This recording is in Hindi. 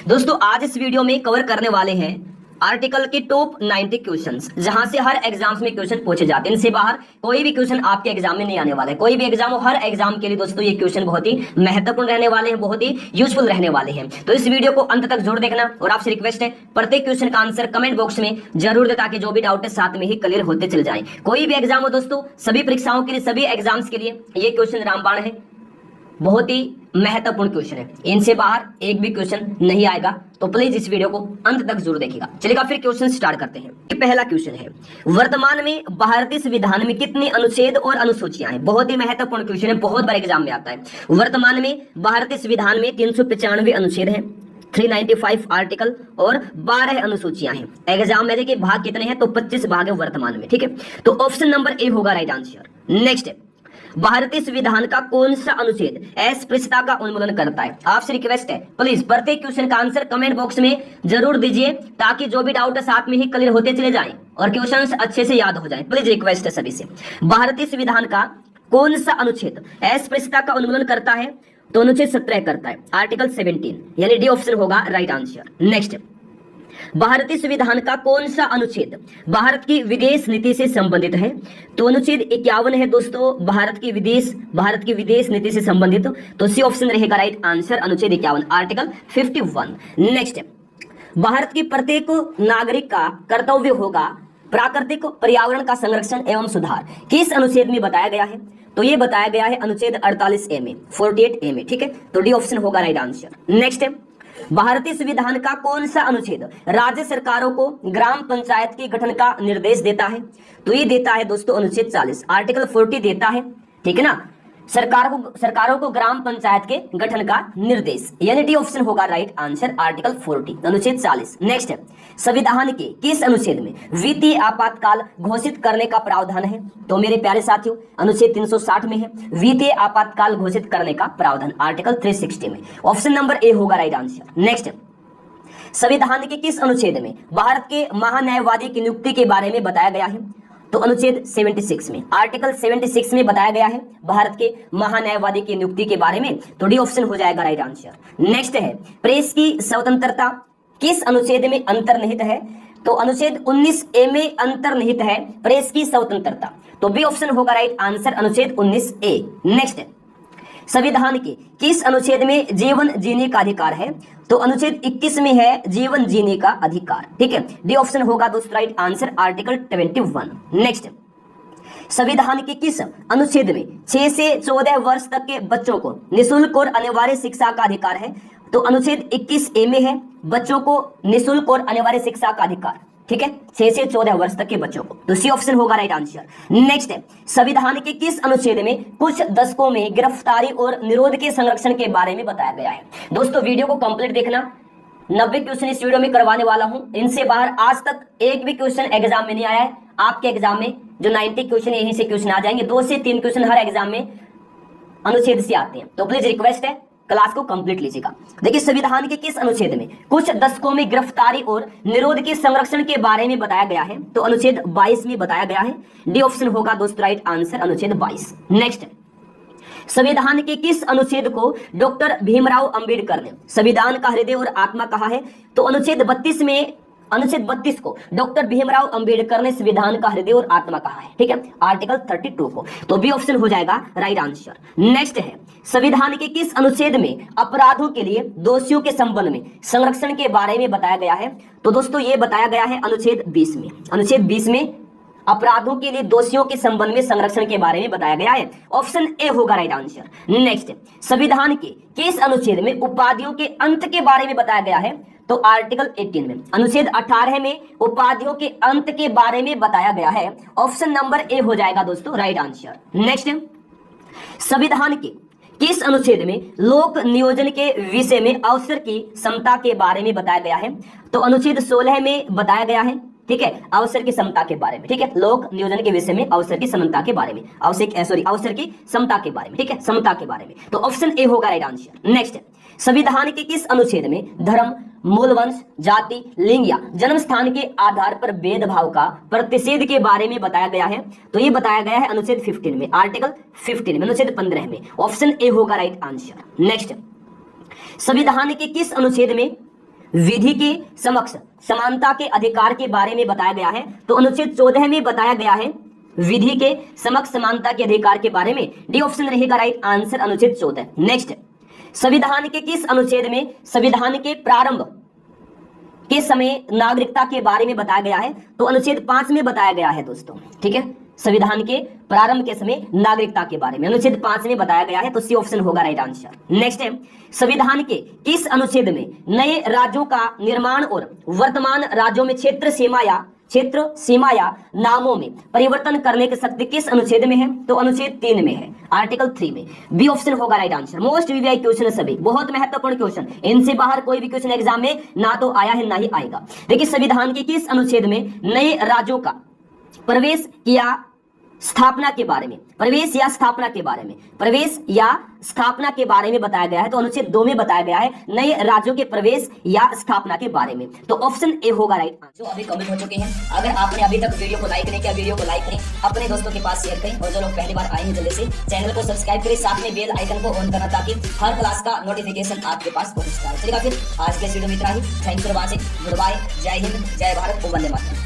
दोस्तों आज इस वीडियो में कवर करने वाले हैं आर्टिकल के टॉप 90 क्वेश्चंस, जहां से हर एग्जाम्स में क्वेश्चन पूछे जाते हैं। इनसे बाहर कोई भी क्वेश्चन आपके एग्जाम में नहीं आने वाला है। कोई भी एग्जाम हो, हर एग्जाम के लिए दोस्तों ये क्वेश्चन बहुत ही महत्वपूर्ण रहने वाले हैं, बहुत ही यूजफुल रहने वाले हैं। तो इस वीडियो को अंत तक जरूर देखना और आपसे रिक्वेस्ट है प्रत्येक क्वेश्चन का आंसर कमेंट बॉक्स में जरूर दे, ताकि जो भी डाउट है साथ में ही क्लियर होते चले जाए। कोई भी एग्जाम हो दोस्तों, सभी परीक्षाओं के लिए, सभी एग्जाम्स के लिए ये क्वेश्चन रामबाण है, बहुत ही महत्वपूर्ण क्वेश्चन है। इनसे बाहर एक भी क्वेश्चन नहीं आएगा, तो प्लीज इस वीडियो को अंत तक जरूर देखिएगा। चलिएगा फिर क्वेश्चन स्टार्ट करते हैं। पहला क्वेश्चन है, वर्तमान में भारतीय संविधान में कितने अनुच्छेद और अनुसूचियां हैं? बहुत ही महत्वपूर्ण क्वेश्चन है, बहुत बार एग्जाम में आता है। वर्तमान में भारतीय संविधान में 395 अनुच्छेद हैं, 395 आर्टिकल और 12 अनुसूचियां हैं। एग्जाम में देखिए भाग कितने हैं, तो 25 भाग है वर्तमान में। ठीक है, तो ऑप्शन नंबर ए होगा राइट आंसर। नेक्स्ट है, भारतीय संविधान का कौन सा अनुच्छेद अस्पृश्यता का उन्मूलन करता है? आपसे रिक्वेस्ट है प्लीज प्रत्येक क्वेश्चन का आंसर कमेंट बॉक्स में जरूर दीजिए, ताकि जो भी डाउट है साथ में ही क्लियर होते चले जाएं और क्वेश्चंस अच्छे से याद हो जाएं। प्लीज रिक्वेस्ट है सभी से, भारतीय संविधान का कौन सा अनुच्छेद अस्पृश्यता का उन्मूलन करता है? तो अनुच्छेद 17 करता है, आर्टिकल 17, यानी डी ऑप्शन होगा राइट आंसर। नेक्स्ट, भारतीय संविधान का कौन सा अनुच्छेद भारत की विदेश नीति से संबंधित है? तो अनुच्छेद 51 है दोस्तों, भारत की विदेश नीति से संबंधित। तो सी ऑप्शन रहेगा राइट आंसर, अनुच्छेद 51, आर्टिकल 51। नेक्स्ट, भारत की प्रत्येक नागरिक का कर्तव्य होगा प्राकृतिक पर्यावरण का संरक्षण एवं सुधार, किस अनुच्छेद में बताया गया है? तो ये बताया गया है अनुच्छेद 48A में, 48A में। ठीक है, तो डी ऑप्शन होगा राइट आंसर। नेक्स्ट, भारतीय संविधान का कौन सा अनुच्छेद राज्य सरकारों को ग्राम पंचायत के गठन का निर्देश देता है? तो ये देता है दोस्तों अनुच्छेद 40, आर्टिकल 40 देता है। ठीक है ना, सरकारों को ग्राम पंचायत के गठन का निर्देश, यानी डी ऑप्शन होगा राइट आंसर, आर्टिकल 40, अनुच्छेद 40। नेक्स्ट, संविधान के किस अनुच्छेद में वित्तीय आपातकाल घोषित करने का प्रावधान है? तो मेरे प्यारे साथियों, अनुच्छेद 360 में है वित्तीय आपातकाल घोषित करने का प्रावधान, आर्टिकल 360 में। ऑप्शन नंबर ए होगा राइट आंसर। नेक्स्ट, संविधान के किस अनुच्छेद में भारत के महान्यायवादी की नियुक्ति के बारे में बताया गया है? तो अनुच्छेद 76 में, आर्टिकल 76 में बताया गया है भारत के महान्यायवादी की नियुक्ति के बारे में। तो डी ऑप्शन हो जाएगा राइट आंसर। नेक्स्ट है, प्रेस की स्वतंत्रता किस अनुच्छेद में अंतर्निहित है? तो अनुच्छेद 19A में अंतर्निहित है प्रेस की स्वतंत्रता। तो बी ऑप्शन होगा राइट आंसर, अनुच्छेद 19A। नेक्स्ट है, संविधान के किस अनुच्छेद में जीवन जीने का अधिकार है? तो अनुच्छेद 21 में है जीवन जीने का अधिकार। ठीक है, डी ऑप्शन होगा दोस्तों राइट आंसर, आर्टिकल 21। नेक्स्ट, संविधान के किस अनुच्छेद में 6 से 14 वर्ष तक के बच्चों को निःशुल्क और अनिवार्य शिक्षा का अधिकार है? तो अनुच्छेद 21A में है बच्चों को निःशुल्क और अनिवार्य शिक्षा का अधिकार। ठीक है, 6 से 14 वर्ष तक के बच्चों को। तो सी ऑप्शन होगा राइट आंसर। नेक्स्ट है, संविधान के किस अनुच्छेद में कुछ दशकों में गिरफ्तारी और निरोध के संरक्षण के बारे में बताया गया है? दोस्तों वीडियो को कंप्लीट देखना, 90 क्वेश्चन इस वीडियो में करवाने वाला हूं। इनसे बाहर आज तक एक भी क्वेश्चन एग्जाम में नहीं आया है। आपके एग्जाम में जो 90 क्वेश्चन यहीं से क्वेश्चन आ जाएंगे, 2 से 3 क्वेश्चन हर एग्जाम में अनुच्छेद से आते हैं। तो प्लीज रिक्वेस्ट है क्लास को कंप्लीट लीजिएगा। देखिए, संविधान के किस अनुच्छेद में कुछ दशकों में गिरफ्तारी और निरोध के संरक्षण के बारे में बताया गया है? तो अनुच्छेद 22 में बताया गया है, डी ऑप्शन होगा दोस्तों राइट आंसर, अनुच्छेद 22। नेक्स्ट, संविधान के किस अनुच्छेद को डॉक्टर भीमराव अंबेडकर ने संविधान का हृदय और आत्मा कहा है? तो अनुच्छेद 32 में, अनुच्छेद 32 को डॉक्टर भीमराव अंबेडकर ने संविधान का हृदय और आत्मा कहा है। ठीक है, आर्टिकल 32 को। तो बी ऑप्शन हो जाएगा राइट आंसर। नेक्स्ट है, संविधान के किस अनुच्छेद में अपराधों के लिए दोषियों के संबंध में संरक्षण के बारे में बताया गया है? तो दोस्तों ये बताया गया है अनुच्छेद 20 में। अनुच्छेद 20 में अपराधों के लिए दोषियों के संबंध में संरक्षण के बारे में बताया गया है। ऑप्शन ए होगा राइट आंसर। नेक्स्ट, संविधान के किस अनुच्छेद में उपाधियों के अंत के बारे में बताया गया है? तो आर्टिकल 18 में, अनुच्छेद 18 में उपाधियों के अंत के बारे में बताया गया है। ऑप्शन नंबर ए हो जाएगा दोस्तों राइट आंसर। नेक्स्ट, संविधान के किस अनुच्छेद में लोक नियोजन के विषय में अवसर की समता के बारे में बताया गया है? तो अनुच्छेद 16 में बताया गया है। ठीक है, अवसर की समता के बारे में। ठीक है, लोक नियोजन के विषय में अवसर की समता के बारे में, अवसर की समता के बारे में। ठीक है, समता के बारे में। तो ऑप्शन ए होगा राइट आंसर। नेक्स्ट, संविधान के किस अनुच्छेद में धर्म, मूल वंश, जाति, लिंग या जन्म स्थान के आधार पर भेदभाव का प्रतिषेध के बारे में बताया गया है? तो ये बताया गया है अनुच्छेद 15 में, आर्टिकल 15 में, अनुच्छेद 15 में। ऑप्शन ए होगा राइट आंसर। नेक्स्ट, संविधान के किस अनुच्छेद में विधि के समक्ष समानता के अधिकार के बारे में बताया गया है। तो अनुच्छेद 14 में बताया गया है विधि के समक्ष समानता के अधिकार के बारे में। डी ऑप्शन रहेगा राइट आंसर, अनुच्छेद 14। नेक्स्ट, संविधान के किस अनुच्छेद में संविधान के प्रारंभ के समय नागरिकता के बारे में बताया गया है? तो अनुच्छेद 5 में बताया गया है दोस्तों, ठीक है। संविधान के प्रारंभ के समय नागरिकता के बारे में अनुच्छेद 5 में बताया गया है, तो सी ऑप्शन होगा राइट आंसर। नेक्स्ट है, संविधान के किस अनुच्छेद में नए राज्यों का निर्माण और वर्तमान राज्यों में क्षेत्र सीमा या नामों में परिवर्तन करने की शक्ति किस अनुच्छेद में है? तो अनुच्छेद 3 में है, आर्टिकल 3 में। बी ऑप्शन होगा right answer. Most VVI question है सभी, बहुत महत्वपूर्ण क्वेश्चन, इनसे बाहर कोई भी क्वेश्चन एग्जाम में ना तो आया है ना ही आएगा। देखिए, संविधान के किस अनुच्छेद में नए राज्यों का प्रवेश या स्थापना के बारे में, प्रवेश या स्थापना के बारे में, प्रवेश या स्थापना के बारे में बताया गया है? तो अनुच्छेद 2 में बताया गया है नए राज्यों के प्रवेश या स्थापना के बारे में। तो ऑप्शन ए होगा राइट। जो अभी कमेंट हो चुके हैं, अगर आपने अभी तक वीडियो को लाइक नहीं किया, वीडियो को लाइक करें, अपने दोस्तों के पास शेयर करें, और जो लोग पहली बार आए हैं जल्दी से चैनल को सब्सक्राइब करें, साथ में बेल आइकन को ऑन करना ताकि हर क्लास का नोटिफिकेशन आपके पास पहुंचता है। चलिएगा फिर आज के वीडियो में इतना ही। Thank you for watching, goodbye, जय हिंद, जय भारत, वंदे मातरम।